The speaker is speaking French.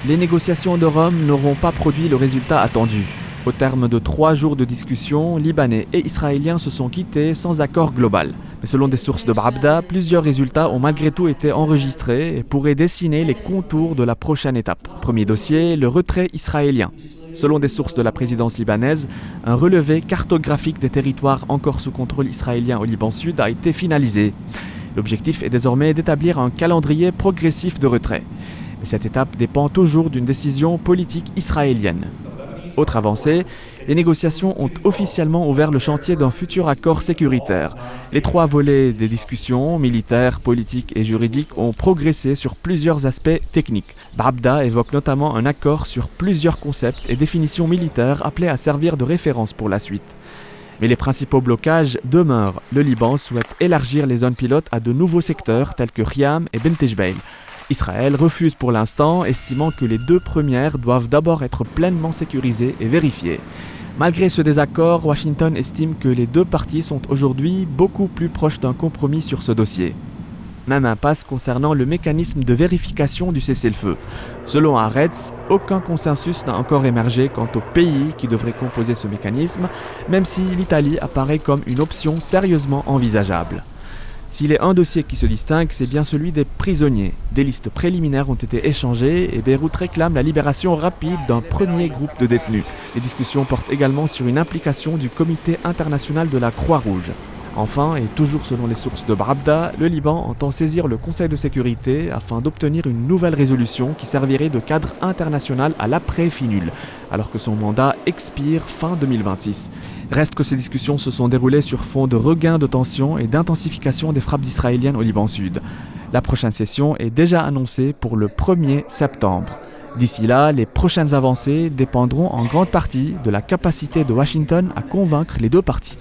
Les négociations de Rome n'auront pas produit le résultat attendu. Au terme de 3 jours de discussion, Libanais et Israéliens se sont quittés sans accord global. Mais selon des sources de Ba'abda, plusieurs résultats ont malgré tout été enregistrés et pourraient dessiner les contours de la prochaine étape. Premier dossier, le retrait israélien. Selon des sources de la présidence libanaise, un relevé cartographique des territoires encore sous contrôle israélien au Liban Sud a été finalisé. L'objectif est désormais d'établir un calendrier progressif de retrait. Mais cette étape dépend toujours d'une décision politique israélienne. Autre avancée, les négociations ont officiellement ouvert le chantier d'un futur accord sécuritaire. Les 3 volets des discussions, militaires, politiques et juridiques, ont progressé sur plusieurs aspects techniques. Ba'abda évoque notamment un accord sur plusieurs concepts et définitions militaires appelés à servir de référence pour la suite. Mais les principaux blocages demeurent. Le Liban souhaite élargir les zones pilotes à de nouveaux secteurs tels que Khiam et Bent Jbeil. Israël refuse pour l'instant, estimant que les 2 premières doivent d'abord être pleinement sécurisées et vérifiées. Malgré ce désaccord, Washington estime que les 2 parties sont aujourd'hui beaucoup plus proches d'un compromis sur ce dossier. Même impasse concernant le mécanisme de vérification du cessez-le-feu. Selon Haaretz, aucun consensus n'a encore émergé quant au pays qui devrait composer ce mécanisme, même si l'Italie apparaît comme une option sérieusement envisageable. S'il est un dossier qui se distingue, c'est bien celui des prisonniers. Des listes préliminaires ont été échangées et Beyrouth réclame la libération rapide d'un premier groupe de détenus. Les discussions portent également sur une implication du Comité international de la Croix-Rouge. Enfin, et toujours selon les sources de Ba'abda, le Liban entend saisir le Conseil de sécurité afin d'obtenir une nouvelle résolution qui servirait de cadre international à l'après-FINUL, alors que son mandat expire fin 2026. Reste que ces discussions se sont déroulées sur fond de regain de tension et d'intensification des frappes israéliennes au Liban Sud. La prochaine session est déjà annoncée pour le 1er septembre. D'ici là, les prochaines avancées dépendront en grande partie de la capacité de Washington à convaincre les 2 parties.